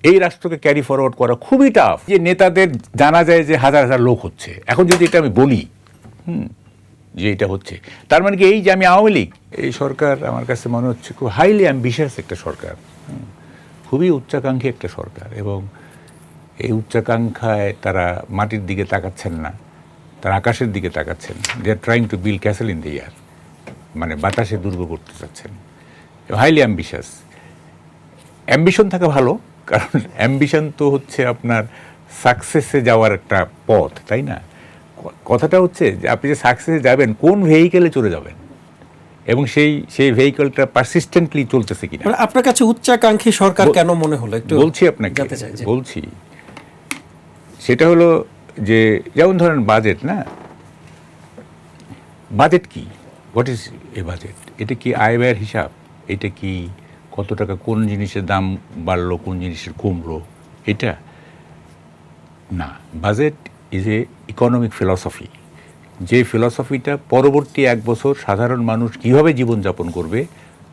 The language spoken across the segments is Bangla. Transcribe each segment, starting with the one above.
এই রাষ্ট্রকে ক্যারি ফরওয়ার্ড করা খুবই টাফ। যে নেতাদের জানা যায় যে হাজার হাজার লোক হচ্ছে, এখন যদি এটা আমি বলি যে এটা হচ্ছে, তার মানে কি এই যে আমি আওয়ামী লীগ, এই সরকার আমার কাছে মনে হচ্ছে খুব হাইলি অ্যাম্বিশাস একটা সরকার, খুবই উচ্চাকাঙ্ক্ষী একটা সরকার। এবং এই উচ্চাকাঙ্ক্ষায় তারা মাটির দিকে তাকাচ্ছেন না, তারা আকাশের দিকে তাকাচ্ছেন। They are trying to build castle in the air, মানে বাতাসে দুর্গ করতে চাচ্ছেন। Highly ambitious. অ্যাম্বিশন থাকা ভালো, কারণ অ্যাম্বিশন তো হচ্ছে আপনার সাকসেসে যাওয়ার একটা পথ, তাই না? কথাটা হচ্ছে যে আপনি যে সাকসেসে যাবেন কোন ভেহিকেলে চলে যাবেন, এবং সেই ভেহিকেলটা পারসিস্টেন্টলি চলতেছে কিনা। মানে আপনার কাছে উচ্চাকাঙ্ক্ষী সরকার কেন মনে হলো একটু বলছি আপনাকে, বলছি সেটা হলো যে যেমন ধরেন বাজেট, না? বাজেট কি? What is a budget? এটা কি আয় ব্যয়ের হিসাব? এটা কি কত টাকা কোন জিনিসের দাম বাড়লো, কোন জিনিসের কমলো? এটা না। Budget is a economic philosophy, যে ফিলসফিটা পরবর্তী 1 বছর সাধারণ মানুষ কীভাবে জীবনযাপন করবে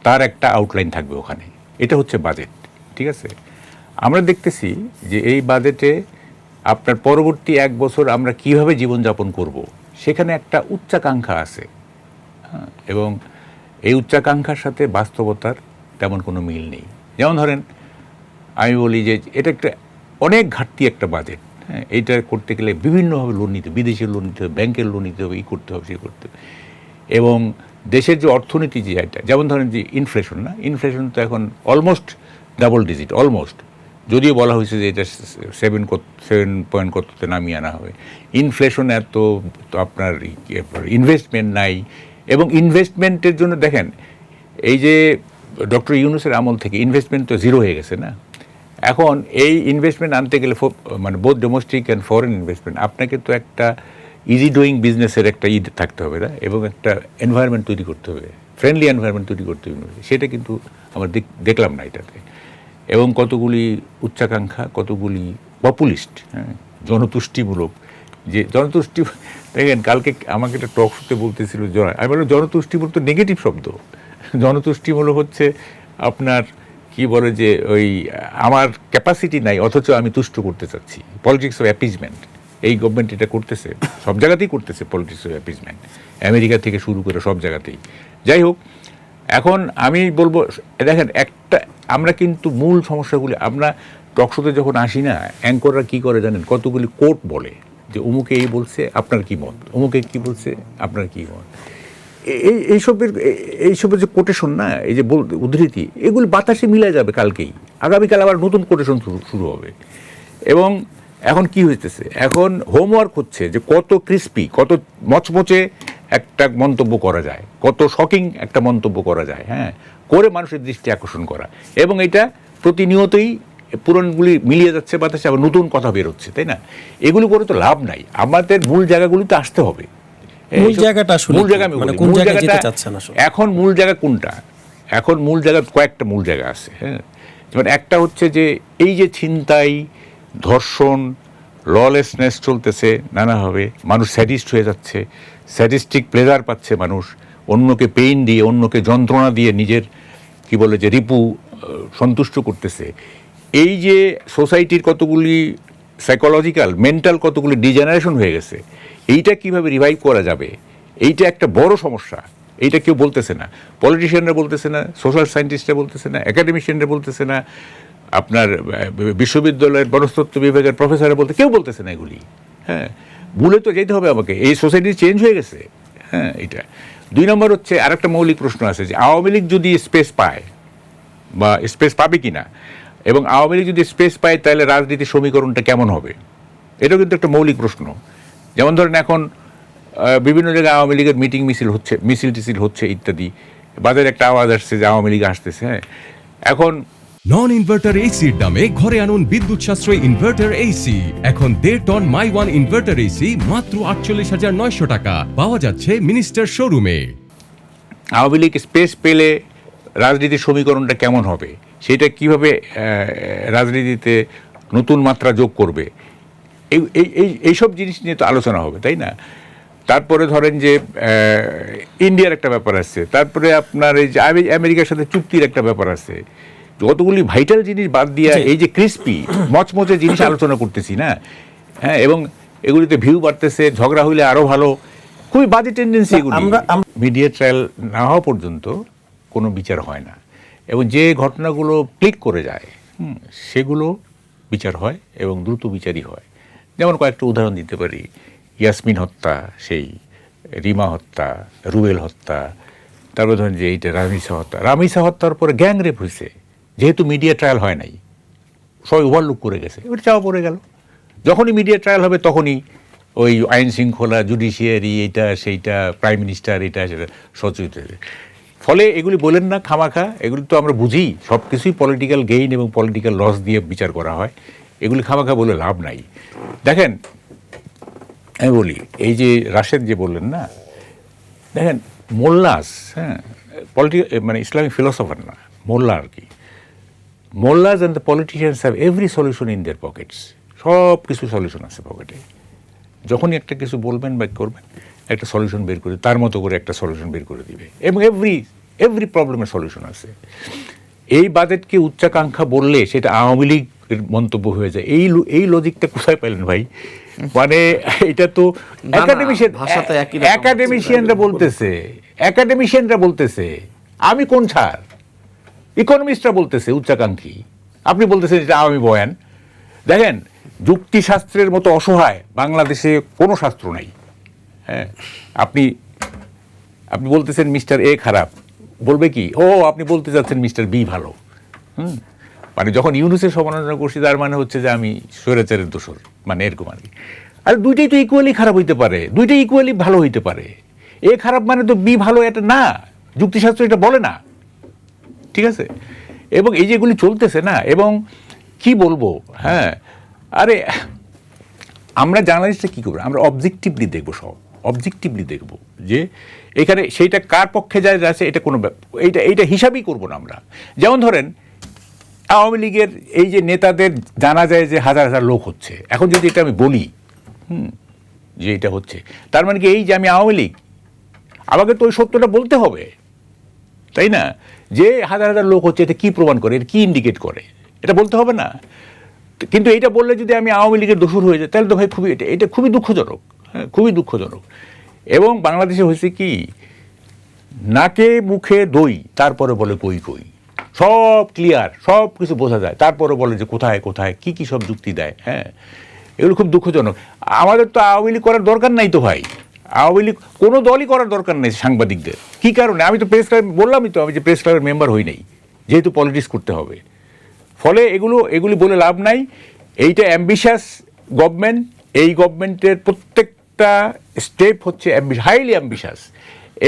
তার একটা আউটলাইন থাকবে ওখানে। এটা হচ্ছে বাজেট, ঠিক আছে? আমরা দেখতেছি যে এই বাজেটে আপনার পরবর্তী 1 বছর আমরা কীভাবে জীবনযাপন করব সেখানে একটা উচ্চাকাঙ্ক্ষা আছে, এবং এই উচ্চাকাঙ্ক্ষার সাথে বাস্তবতার তেমন কোনো মিল নেই। যেমন ধরেন আমি বলি যে এটা একটা অনেক ঘাটতি একটা বাজেট, হ্যাঁ। এইটা করতে গেলে বিভিন্নভাবে লোন নিতে, বিদেশি লোন নিতে হবে, ব্যাংকের লোন নিতে হবে, এই করতে হবে, সেই করতে হবে। এবং দেশের যে অর্থনীতি, যে এটা যেমন ধরেন যে ইনফ্লেশন, না? ইনফ্লেশন তো এখন অলমোস্ট ডাবল ডিজিট, অলমোস্ট, যদিও বলা হয়েছে যে এটা 7 পয়েন্ট কততে নামিয়ে আনা হবে। ইনফ্লেশন এত, তো আপনার ইনভেস্টমেন্ট নাই, এবং ইনভেস্টমেন্টের জন্য দেখেন এই যে ডক্টর ইউনূসের আমল থেকে ইনভেস্টমেন্ট তো জিরো হয়ে গেছে, না? এখন এই ইনভেস্টমেন্ট আনতে গেলে মানে both domestic and foreign investment, আপনাকে তো একটা ইজি ডুইং বিজনেসের একটা থাকতে হবে, না? এবং একটা এনভায়রনমেন্ট তৈরি করতে হবে, ফ্রেন্ডলি এনভায়রনমেন্ট তৈরি করতে হবে। সেটা কিন্তু আমরা দেখলাম না এটাতে। এবং কতগুলি উচ্চাকাঙ্ক্ষা, কতগুলি পপুলিস্ট, হ্যাঁ, জনতুষ্টিমূলক, যে জনতুষ্টি, দেখেন কালকে আমাকে একটা টক শোতে বলতেছিল, আমি বললাম জনতুষ্টিমূলক তো নেগেটিভ শব্দ। জনতুষ্টিমূলক হচ্ছে আপনার কি বলে যে ওই আমার ক্যাপাসিটি নাই অথচ আমি তুষ্ট করতে চাচ্ছি, পলিটিক্স অফ অ্যাপিজমেন্ট। এই গভর্নমেন্ট এটা করতেছে, সব জায়গাতেই করতেছে পলিটিক্স অফ অ্যাপিজমেন্ট, আমেরিকা থেকে শুরু করে সব জায়গাতেই। যাই হোক, এখন আমি বলবো দেখেন একটা, আমরা কিন্তু মূল সমস্যাগুলি, আমরা টকশোতে যখন আসি না, অ্যাঙ্কররা কী করে জানেন, কতগুলি কোট বলে যে অমুকে এই বলছে আপনার কী মত, অমুকে কী বলছে আপনার কী মত। এইসবের যে কোটেশন, না, এই যে উদ্ধৃতি, এগুলো বাতাসে মিলে যাবে কালকেই, আগামীকাল আবার নতুন কোটেশন শুরু হবে। এবং এখন কি হইতেছে, এখন হোমওয়ার্ক হচ্ছে যে কত ক্রিস্পি, কত মচমচে একটা মন্তব্য করা যায়, কত শকিং একটা মন্তব্য করা যায়, হ্যাঁ, করে মানুষের দৃষ্টি আকর্ষণ করা। এবং এটা প্রতিনিয়তই পুরনগুলি মিলিয়ে যাচ্ছে বাতাসে, আবার নতুন কথা বেরোচ্ছে, তাই না? এগুলি করে তো লাভ নাই, আমাদের মূল জায়গাগুলিতে আসতে হবে। এখন মূল জায়গা কোনটা? এখন মূল জায়গা কয়েকটা মূল জায়গা আছে, হ্যাঁ। যেমন একটা হচ্ছে যে এই যে ছিনতাই, ধর্ষণ, ললেসনেস চলতেছে নানাভাবে, মানুষ স্যাডিস্ট হয়ে যাচ্ছে, স্যাডিস্টিক প্লেজার পাচ্ছে মানুষ, অন্যকে পেইন দিয়ে, অন্যকে যন্ত্রণা দিয়ে নিজের কি বলে যে রিপু সন্তুষ্ট করতেছে। এই যে সোসাইটির কতগুলি সাইকোলজিক্যাল, মেন্টাল কতগুলি ডিজেনারেশন হয়ে গেছে, এইটা কিভাবে রিভাইভ করা যাবে, এইটা একটা বড় সমস্যা। এইটা কেউ বলতেছে না, পলিটিশিয়ানরা বলতেছে না, সোশ্যাল সায়েন্টিস্টরা বলতেছে না, একাডেমিশিয়ানরা বলতেছে না, আপনার বিশ্ববিদ্যালয়ের বনস্তত্ত্ব বিভাগের প্রফেসররা কেউ বলতেছে না এগুলি, হ্যাঁ। ভুলে তো যেতে হবে আমাকে, এই সোসাইটি চেঞ্জ হয়ে গেছে, হ্যাঁ। এটা 2 নম্বর হচ্ছে আরেকটা মৌলিক প্রশ্ন আছে যে আওয়ামী লীগ যদি স্পেস পায় বা স্পেস পাবে কিনা, এবং আওয়ামী লীগ যদি স্পেস পায় তাহলে রাজনীতির সমীকরণটা কেমন হবে, এটাও কিন্তু একটা মৌলিক প্রশ্ন। যেমন ধরেন এখন বিভিন্ন জায়গায় আওয়ামী লীগের মিছিল টিছিল হচ্ছে ইত্যাদি, বাজারে একটা আওয়াজ আসছে যে আওয়ামী লীগ আসতেছে, হ্যাঁ। এখন নন ইনভার্টার এসির দামে ঘরে আনুন বিদ্যুৎ সাশ্রয়ী ইনভার্টার এসি। এখন 1.5 টন মাই ওয়ান ইনভার্টার এসি মাত্র 48,900 টাকা পাওয়া যাচ্ছে মিনিস্টার শোরুমে। আওয়ামী লীগ স্পেস পেলে রাজনীতির সমীকরণটা কেমন হবে, সেটা কিভাবে রাজনীতিতে নতুন মাত্রা যোগ করবে, এইসব জিনিস নিয়ে তো আলোচনা হবে, তাই না? তারপরে ধরেন যে ইন্ডিয়ার একটা ব্যাপার আছে, তারপরে আপনার এই যে আমেরিকার সাথে চুক্তির একটা ব্যাপার আছে, যতগুলি ভাইটাল জিনিস বাদ দিয়া জি। এই যে ক্রিস্পি মচমচে জিনিস আলোচনা করতেছি না, হ্যাঁ, এবং এগুলিতে ভিউ বাড়তেছে, ঝগড়া হইলে আরো ভালো, খুবই বাজে টেন্ডেন্সি এগুলি। মিডিয়া ট্রায়াল না হওয়া পর্যন্ত কোনো বিচার হয় না, এবং যে ঘটনাগুলো ক্লিক করে যায় সেগুলো বিচার হয় এবং দ্রুত বিচারই হয়। যেমন কয়েকটা উদাহরণ দিতে পারি, ইয়াসমিন হত্যা, সেই রিমা হত্যা, রুয়েল হত্যা, তারপর ধরেন যে এইটা রামিসা হত্যার পরে গ্যাং রেপ হয়েছে, যেহেতু মিডিয়া ট্রায়াল হয় নাই, সবাই ওভারলুক করে গেছে, ওটা চাওয়া পড়ে গেল। যখনই মিডিয়া ট্রায়াল হবে তখনই ওই আইন শৃঙ্খলা, জুডিশিয়ারি, এইটা সেইটা, প্রাইম মিনিস্টার, এটা সেটা সচেতন হবে। ফলে এগুলি বলেন না খামাখা, এগুলি তো আমরা বুঝি সব কিছুই পলিটিক্যাল গেইন এবং পলিটিক্যাল লস দিয়ে বিচার করা হয়, এগুলি খামাখা বলে লাভ নাই। দেখেন আমি বলি, এই যে রাশেদ যে বললেন না, দেখেন মোল্লাস, হ্যাঁ, মানে ইসলামিক ফিলোসফার না, মোল্লা আর কি, mullahs and the politicians have every solution in their pockets, সব কিছু সলিউশন আছে পকেটে। যখনই একটা কিছু বলবেন বা করবেন, একটা সলিউশন বের করে, তার মতো করে একটা সলিউশন বের করে দিবে, এবং এভরি প্রবলেমের সলিউশন আছে। এই বাজেটকে উচ্চাকাঙ্ক্ষা বললে সেটা আওয়ামী লীগের মন্তব্য হয়ে যায়। এই লজিকটা কোথায় পেলেন ভাই? মানে এটা তো একাডেমিশিয়ানরা বলতেছে, আমি কোন ছাড়? ইকোনমিস্টরা বলতেছে উচ্চাকাঙ্ক্ষী, আপনি বলতেছেন এটা আওয়ামী বয়ান। দেখেন, যুক্তিশাস্ত্রের মতো অসহায় বাংলাদেশে কোনো শাস্ত্র নাই। হ্যাঁ, আপনি বলতেছেন মিস্টার এ খারাপ, বলবে কি, ও আপনি বলতে চাচ্ছেন মিস্টার বি ভালো। মানে যখন ইউনুসের সমালোচনা করছি তার মানে হচ্ছে যে আমি স্বৈরাচারের দোষর, মানে এরকম আর কি। আর দুইটাই তো ইকুয়ালি খারাপ হইতে পারে, দুইটাই ইকুয়ালি ভালো হইতে পারে। এ খারাপ মানে তো বি ভালো, এটা না, যুক্তিশাস্ত্র এটা বলে না, ঠিক আছে? এবং এই যেগুলি চলতেছে না, এবং কি বলবো, হ্যাঁ, আরে আমরা জার্নালিস্টরা কী করবো, আমরা অবজেক্টিভলি দেখবো, সব অবজেক্টিভলি দেখবো যে এখানে সেইটা কার পক্ষে যায় আছে, এটা কোনো এইটা হিসাবই করবো না আমরা। যেমন ধরেন আওয়ামী লীগের এই যে নেতাদের জানা যায় যে হাজার হাজার লোক হচ্ছে, এখন যদি এটা আমি বলি যে এটা হচ্ছে, তার মানে কি এই যে আমি আওয়ামী লীগ, আমাকে তো ওই সত্যটা বলতে হবে, তাই না? যে হাজার হাজার লোক হচ্ছে, এটা কি প্রমাণ করে, এটা কি ইন্ডিকেট করে, এটা বলতে হবে না? কিন্তু এইটা বললে যদি আমি আওয়ামী লীগের দোষর হয়ে যায়, তাহলে তো ভাই এটা খুবই দুঃখজনক, হ্যাঁ, খুবই দুঃখজনক। এবং বাংলাদেশে হয়েছে কি, নাকে মুখে দই, তারপরে বলে কই কই, সব ক্লিয়ার, সব কিছু বোঝা যায়, তারপরে বলে যে কোথায় কোথায় কি কি সব যুক্তি দেয়। হ্যাঁ, এগুলো খুব দুঃখজনক। আমাদের তো আওয়ামী লীগ করার দরকার নাই তো ভাই, আওয়ামী লীগ কোনো দলই করার দরকার নেই সাংবাদিকদের। কি কারণে? আমি তো প্রেস ক্লাব, বললামই তো, আমি যে প্রেস ক্লাবের মেম্বার হই নাই, যেহেতু পলিটিক্স করতে হবে। ফলে এগুলি বলে লাভ নাই। এইটা অ্যাম্বিশাস গভর্নমেন্ট, এই গভর্নমেন্টের প্রত্যেকটা স্টেপ হচ্ছে হাইলি অ্যাম্বিশাস,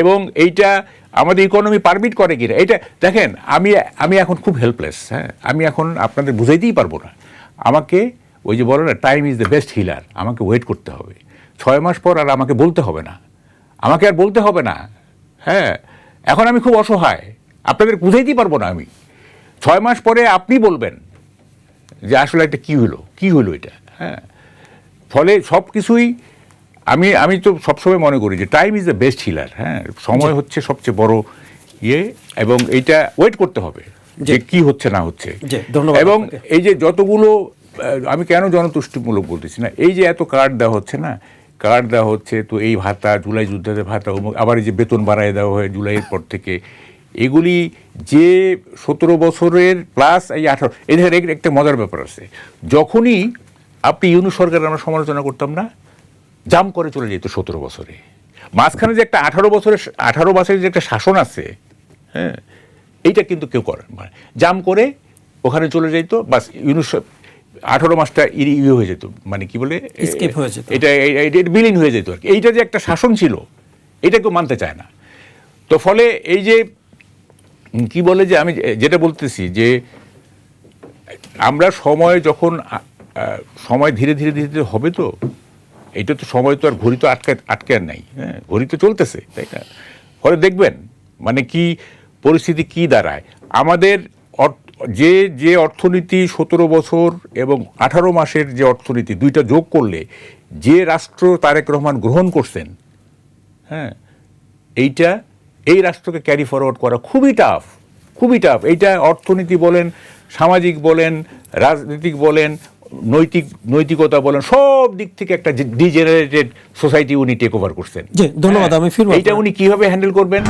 এবং এইটা আমাদের ইকোনমি পারমিট করে কিনা এটা দেখেন। আমি এখন খুব হেল্পলেস, হ্যাঁ, আমি এখন আপনাদের বুঝাইতেই পারবো না। আমাকে ওই যে বলে না, time is the best healer, আমাকে ওয়েট করতে হবে 6 মাস পর, আর আমাকে বলতে হবে না, আমাকে আর বলতে হবে না। হ্যাঁ, এখন আমি খুব অসহায়, আপনাদের বুঝাইতেই পারবো না। আমি 6 মাস পরে আপনি বলবেন যে আসলে এটা কী হলো এটা। হ্যাঁ, ফলে সব কিছুই আমি তো সবসময় মনে করি যে time is the best healer. হ্যাঁ, সময় হচ্ছে সবচেয়ে বড় ইয়ে, এবং এইটা ওয়েট করতে হবে যে কি হচ্ছে না হচ্ছে। এবং এই যে যতগুলো, আমি কেন জনতুষ্টিমূলক বলতেছি না, এই যে এত কার্ড দেওয়া হচ্ছে না, কার্ড দেওয়া হচ্ছে, তো এই ভাতা, জুলাই যুদ্ধের ভাতা, আবার এই যে বেতন বাড়ায় দেওয়া হয় জুলাইয়ের পর থেকে, এগুলি যে 17 বছরের প্লাস এই 18, এই ধরনের একটা মজার ব্যাপার আছে। যখনই আপনি ইউনুস সরকারের আমরা সমালোচনা করতাম না, জাম করে চলে যেত 17 বছরে। মাঝখানে যে একটা 18 বছরের যে একটা শাসন আছে, হ্যাঁ, এইটা কিন্তু কেউ করেন, মানে জাম করে ওখানে চলে যেত, বাস ইউনুস 18 মাসটা ইয়ে হয়ে যেত, মানে কি বলে, এটা বিলীন হয়ে যেত আর কি। এইটা যে একটা শাসন ছিল, এটা কেউ মানতে চায় না। তো ফলে এই যে কি বলে, যে আমি যেটা বলতেছি যে আমরা সময় ধীরে ধীরে ধীরে হবে, তো এইটা তো সময় তো আর, ঘড়ি তো আটকে আর নাই, হ্যাঁ, ঘড়ি তো চলতেছে, তাই না? ফলে দেখবেন মানে কি পরিস্থিতি কি দাঁড়ায়। আমাদের যে অর্থনীতি 17 বছর এবং 18 মাসের যে অর্থনীতি, দুইটা যোগ করলে যে রাষ্ট্র তারেক রহমান গ্রহণ করছেন, হ্যাঁ, এই রাষ্ট্রকে ক্যারি ফরওয়ার্ড করা খুবই টাফ, খুবই টাফ। এইটা অর্থনীতি বলেন, সামাজিক বলেন, রাজনৈতিক বলেন, নৈতিকতা বলেন, সব দিক থেকে একটা ডিজেনারেটেড সোসাইটি উনি টেক ওভার করছেন। জি, ধন্যবাদ। আমি ফিরবো এইটা উনি কিভাবে হ্যান্ডেল করবেন?